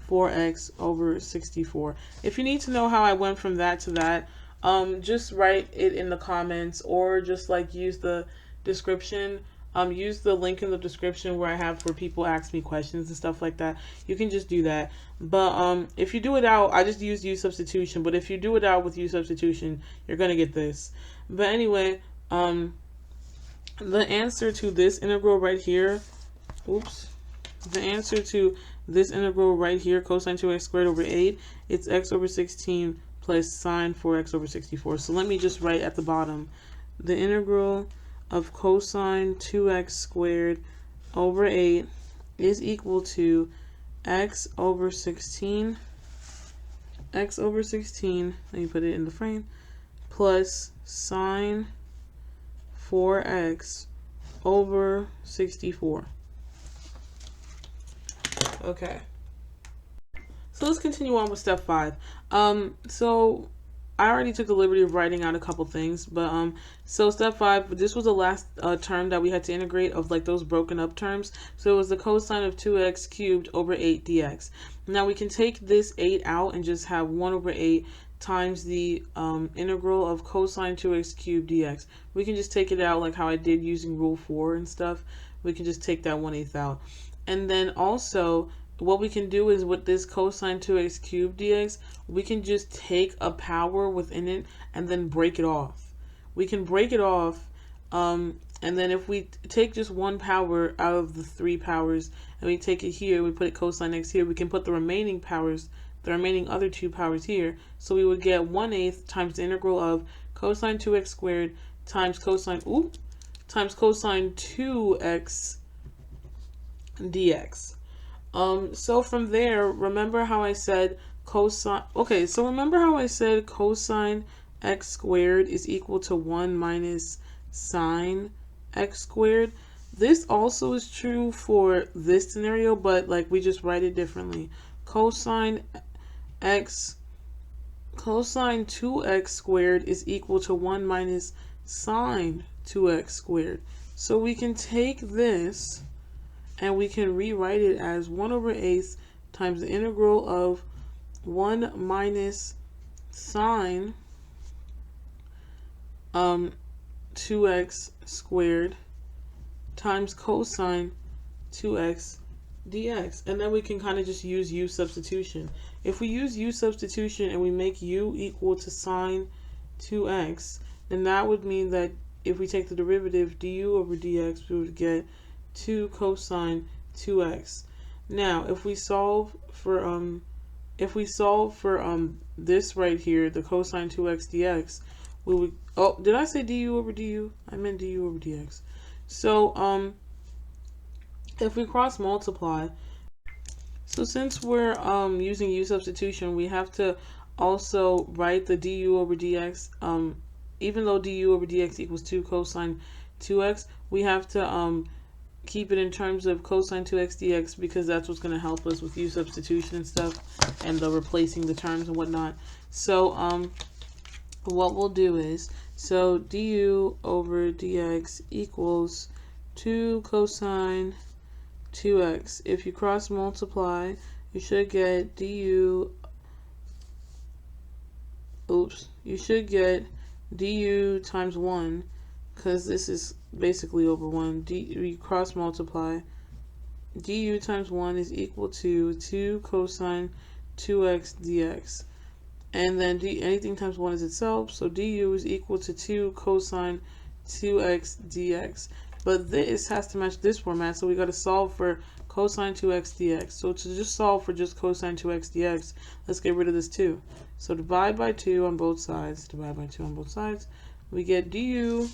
C: 4x over 64. If you need to know how I went from that to that, just write it in the comments, or just like use the description. Use the link in the description where I have for people ask me questions and stuff like that. You can just do that. But if you do it out, I just use substitution. But if you do it out with substitution, you're gonna get this. But anyway, the answer to this integral right here, the answer to this integral right here, cosine 2x squared over 8, it's x over 16 plus sine 4x over 64. So let me just write at the bottom, the integral of cosine 2x squared over 8 is equal to x over 16, let me put it in the frame, plus sine 4x over 64. Okay, so let's continue on with step 5. So I already took the liberty of writing out a couple things, but so step 5, this was the last term that we had to integrate of like those broken up terms. So it was the cosine of 2x cubed over 8 dx. Now we can take this 8 out and just have 1/8 times the integral of cosine 2x cubed dx. We can just take it out like how I did using rule 4 and stuff. We can just take that 1/8 out. And then also what we can do is with this cosine 2x cubed dx, we can just take a power within it and then break it off. We can break it off, and then if we take just one power out of the 3 powers and we take it here, we put it cosine x here, we can put the remaining powers, the remaining other 2 powers here. So we would get 1/8 times the integral of cosine 2x squared times cosine 2x dx. So from there, remember how I said cosine, cosine x squared is equal to 1 minus sine x squared. This also is true for this scenario, but like we just write it differently. Cosine 2x squared is equal to 1 minus sine 2x squared. So we can take this and we can rewrite it as 1/8 times the integral of 1 minus sine 2x squared times cosine 2x dx. And then we can kind of just use substitution. If we use substitution and we make u equal to sine 2x, then that would mean that if we take the derivative du over dx, we would get 2 cosine 2x. Now, if we solve for this right here, the cosine 2x dx, we would, oh, did I say du over du? I meant du over dx. So if we cross multiply, so since we're using u substitution, we have to also write the du over dx. Even though du over dx equals 2 cosine 2x, we have to keep it in terms of cosine 2x dx, because that's what's going to help us with u substitution and stuff, and the replacing the terms and whatnot. So what we'll do is, so du over dx equals 2 cosine 2x. If you cross multiply, you should get du times 1, because this is basically over 1. We cross multiply, du times 1 is equal to 2 cosine 2x dx. And then anything times 1 is itself, so du is equal to 2 cosine 2x dx. But this has to match this format, so we got to solve for cosine 2x dx. So to just solve for just cosine 2x dx, let's get rid of this 2. So divide by 2 on both sides. Divide by 2 on both sides. We get du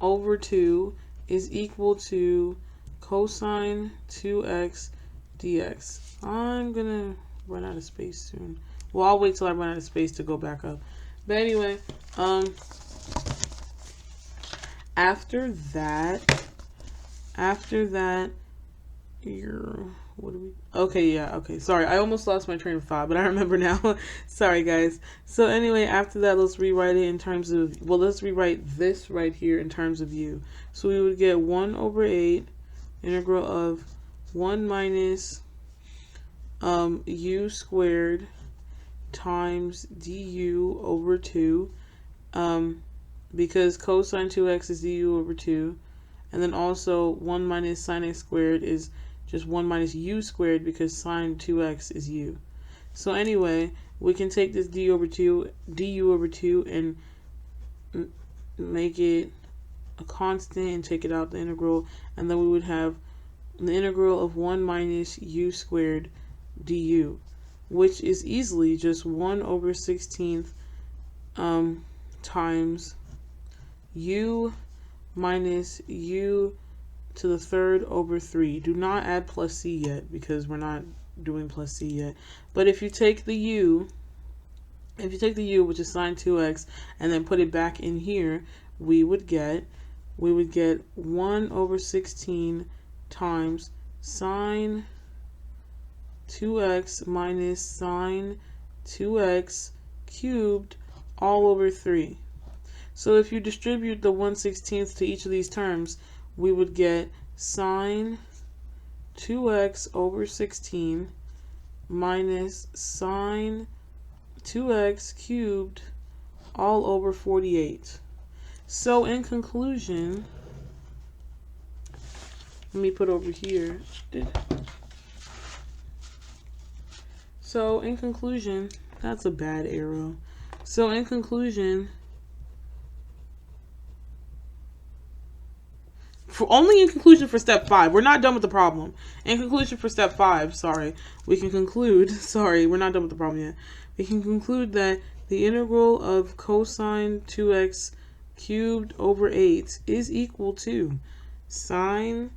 C: over 2 is equal to cosine 2x dx. I'm going to run out of space soon. Well, I'll wait till I run out of space to go back up. But anyway, after that, sorry, I almost lost my train of thought, but I remember now. Sorry, guys. So anyway, after that, let's rewrite it in terms of, well, let's rewrite this right here in terms of u. So we would get 1 over 8 integral of 1 minus u squared times du over 2, because cosine 2x is du over 2, and then also 1 minus sine x squared is just 1 minus u squared, because sine 2x is u. So anyway, we can take this du over 2 and make it a constant and take it out the integral, and then we would have the integral of 1 minus u squared du, which is easily just 1 over 16th times u minus u to the third over 3. Do not add plus c yet, because we're not doing plus c yet. But if you take the u, which is sine 2x, and then put it back in here, we would get 1 over 16 times sine 2x minus sine 2x cubed all over 3. So if you distribute the 1/16 to each of these terms, we would get sine 2x over 16 minus sine 2x cubed all over 48. So in conclusion, let me put over here. So in conclusion, that's a bad arrow. So in conclusion, only in conclusion for step 5. We're not done with the problem. In conclusion for step 5, we can conclude, we're not done with the problem yet. We can conclude that the integral of cosine 2x cubed over 8 is equal to sine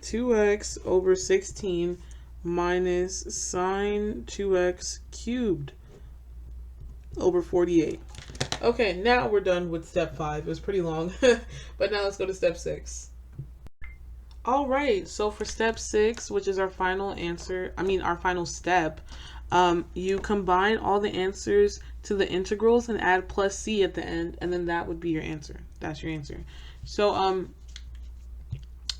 C: 2x over 16 minus sine 2x cubed over 48. Okay, now we're done with step 5. It was pretty long, but now let's go to step 6. All right, so for step 6, which is our final step, you combine all the answers to the integrals and add plus c at the end, and then that would be your answer. That's your answer. So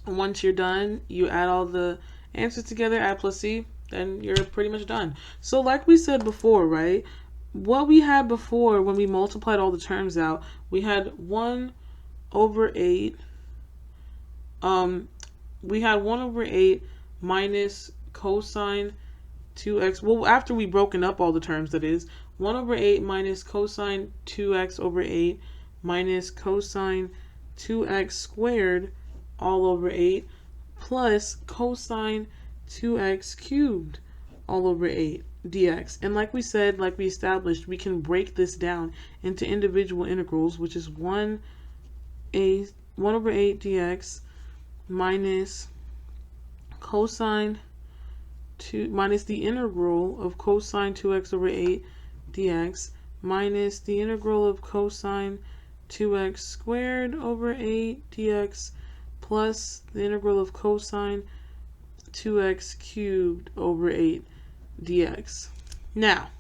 C: once you're done, you add all the answers together, add plus c, then you're pretty much done. So like we said before, right? What we had before when we multiplied all the terms out, we had 1 over 8. We had 1 over 8 minus cosine 2x. Well, after we broken up all the terms, that is 1 over 8 minus cosine 2x over 8 minus cosine 2x squared all over 8 plus cosine 2x cubed all over 8 dx. And like we said, like we established, we can break this down into individual integrals, which is 1 over 8 dx minus cosine 2 minus the integral of cosine 2x over 8 dx minus the integral of cosine 2x squared over 8 dx plus the integral of cosine 2x cubed over 8 dx. Now,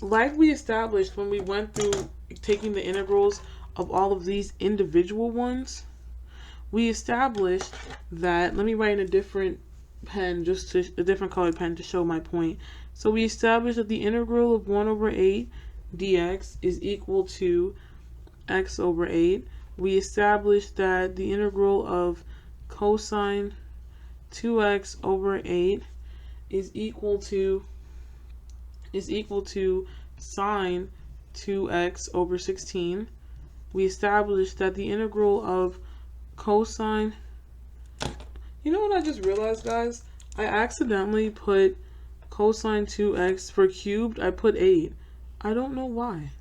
C: like we established when we went through taking the integrals of all of these individual ones, we established that, let me write in a different pen, just to a different colored pen to show my point. So we established that the integral of 1 over 8 dx is equal to x over 8. We established that the integral of cosine 2x over 8 is equal to sine 2x over 16. We established that the integral of cosine, you know what I just realized, guys? I accidentally put cosine 2x for cubed. I put 8. I don't know why.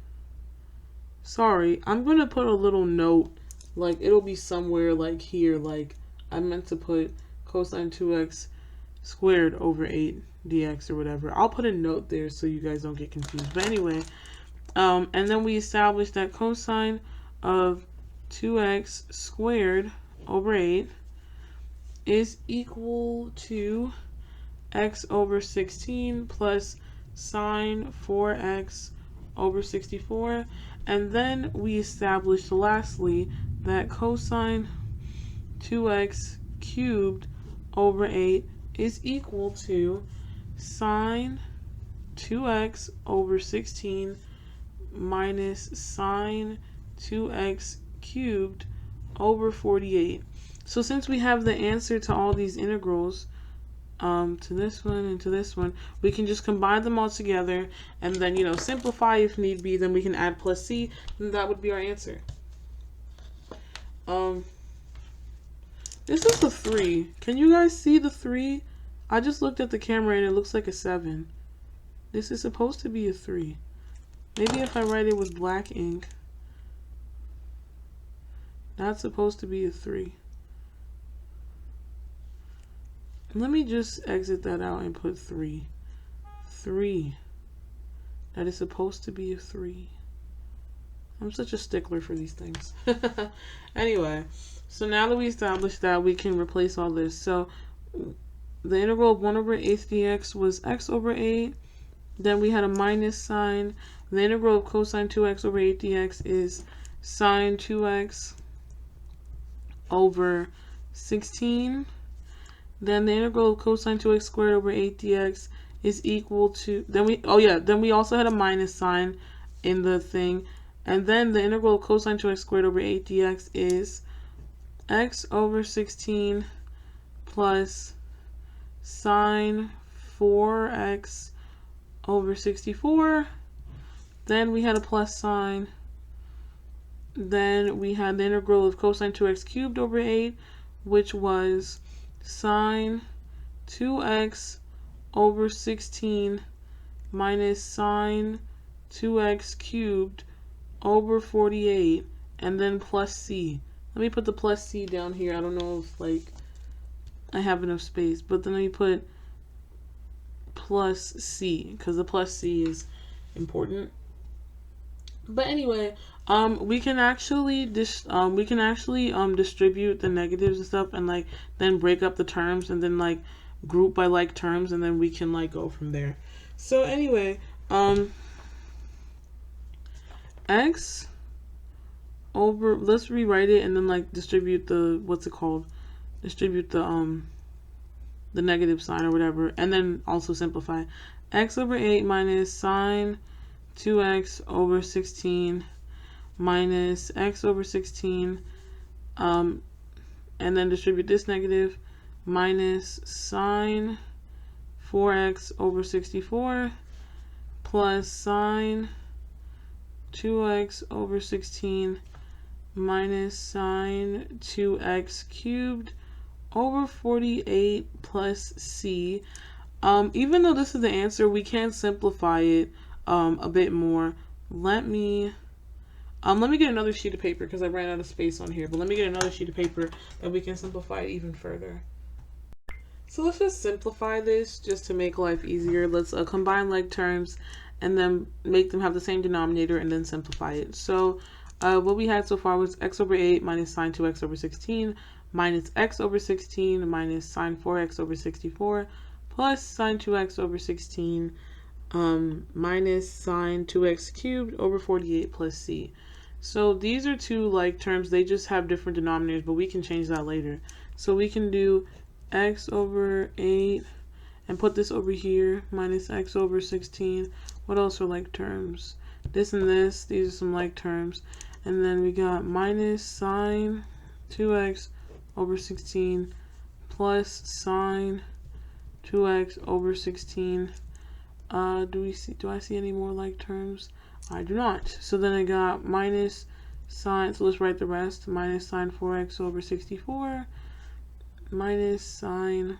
C: Sorry. I'm going to put a little note. Like, it'll be somewhere like here. Like, I meant to put cosine 2x squared over 8 dx or whatever. I'll put a note there so you guys don't get confused. But anyway, and then we established that cosine of 2x squared over 8 is equal to x over 16 plus sine 4x over 64. And then we established lastly that cosine 2x cubed over 8 is equal to sine 2x over 16 minus sine 2x cubed over 48. So since we have the answer to all these integrals, to this one and to this one, we can just combine them all together and then, you know, simplify if need be. Then we can add plus c, and that would be our answer. This is a 3. Can you guys see the 3? I just looked at the camera and it looks like a 7. This is supposed to be a 3. Maybe if I write it with black ink. That's supposed to be a 3. Let me just exit that out and put 3. 3. That is supposed to be a 3. I'm such a stickler for these things. Anyway, so now that we established that, we can replace all this. So the integral of 1 over 8 dx was x over 8. Then we had a minus sign. The integral of cosine 2x over 8 dx is sine 2x over 16. Then the integral of cosine 2x squared over 8 dx is equal to, then we also had a minus sign in the thing. And then the integral of cosine 2x squared over 8 dx is x over 16 plus sine 4x over 64. Then we had a plus sign. Then we had the integral of cosine 2x cubed over 8, which was sine 2x over 16 minus sine 2x cubed over 48, and then plus c. Let me put the plus c down here. I don't know if like I have enough space, but then let me put plus c because the plus c is important. But anyway, we can actually distribute the negatives and stuff, and like then break up the terms, and then like group by like terms, and then we can like go from there. So anyway, x over, let's rewrite it and then like distribute the, distribute the negative sign or whatever, and then also simplify. X over 8 minus sine 2x over 16 minus x over 16, and then distribute this negative, minus sine 4x over 64 plus sine 2x over 16 minus sine 2x cubed over 48 plus c. Even though this is the answer, we can simplify it a bit more. Let me get another sheet of paper because I ran out of space on here, but let me get another sheet of paper that we can simplify it even further. So let's just simplify this just to make life easier. Let's combine like terms and then make them have the same denominator and then simplify it. So what we had so far was x over 8 minus sine 2x over 16 minus x over 16 minus sine 4x over 64 plus sine 2x over 16 minus sine 2x cubed over 48 plus c. So these are two like terms. They just have different denominators, but we can change that later. So we can do x over 8 and put this over here minus x over 16. What else are like terms? This and this. These are some like terms. And then we got minus sine 2x over 16 plus sine 2x over 16. Do I see any more like terms? I do not. So then I got minus sine, so let's write the rest. Minus sine 4x over 64 minus sine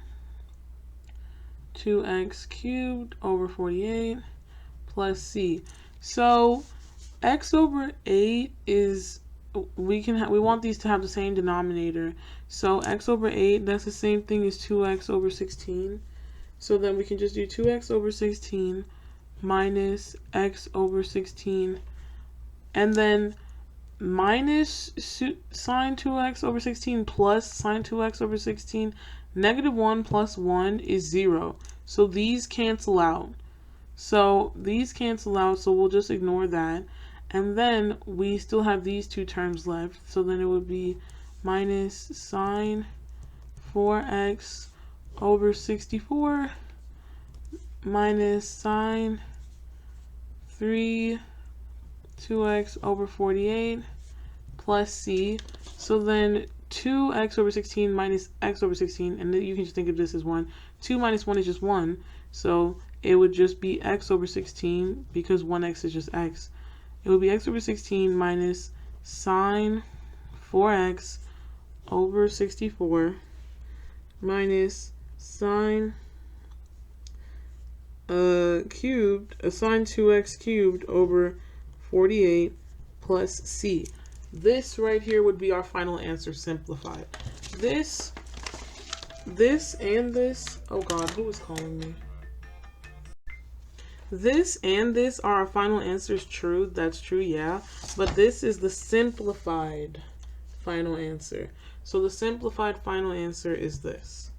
C: 2x cubed over 48 plus c. So x over 8 is, we want these to have the same denominator. So x over 8, that's the same thing as 2x over 16. So then we can just do 2x over 16 minus x over 16, and then minus sine 2x over 16 plus sine 2x over 16. Negative 1 plus 1 is 0. So these cancel out. So we'll just ignore that. And then we still have these two terms left. So then it would be minus sine 4x over 64 minus sine 2x over 48 plus c. So then 2x over 16 minus x over 16, and then you can just think of this as 1. 2 minus 1 is just 1, so it would just be x over 16 because 1x is just x. It would be x over 16 minus sine 4x over 64 minus sine sine 2x cubed over 48 plus c. This right here would be our final answer simplified. This and this, oh god, who is calling me? This and this are our final answers. True, that's true, yeah. But this is the simplified final answer. So the simplified final answer is this.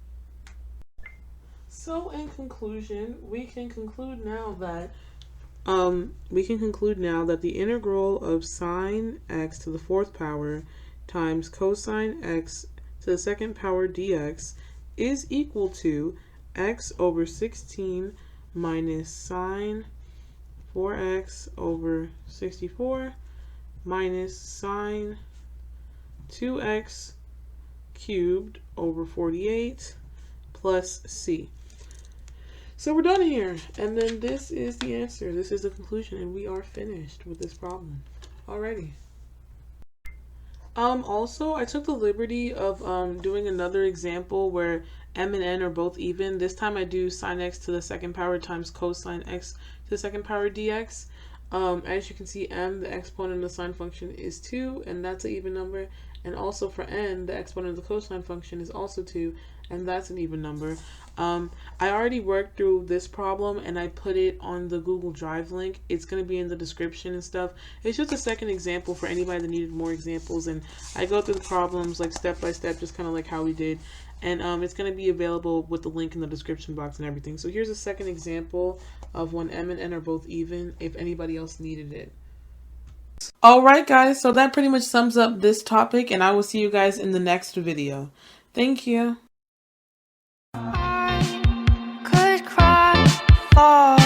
C: So in conclusion, we can conclude now that the integral of sine x to the 4th power times cosine x to the 2nd power dx is equal to x over 16 minus sine 4x over 64 minus sine 2x cubed over 48 plus c. So we're done here, and then this is the answer. This is the conclusion, and we are finished with this problem. Alrighty. Also, I took the liberty of doing another example where m and n are both even. This time I do sine x to the 2nd power times cosine x to the 2nd power dx. As you can see, m, the exponent of the sine function, is 2, and that's an even number. And also for n, the exponent of the cosine function is also 2, and that's an even number. I already worked through this problem and I put it on the Google Drive link. It's going to be in the description and stuff. It's just a second example for anybody that needed more examples, and I go through the problems like step by step, just kind of like how we did. And it's going to be available with the link in the description box and everything. So here's a second example of when m and n are both even, if anybody else needed it. Alright guys, so that pretty much sums up this topic, and I will see you guys in the next video. Thank you. I could cry, fall.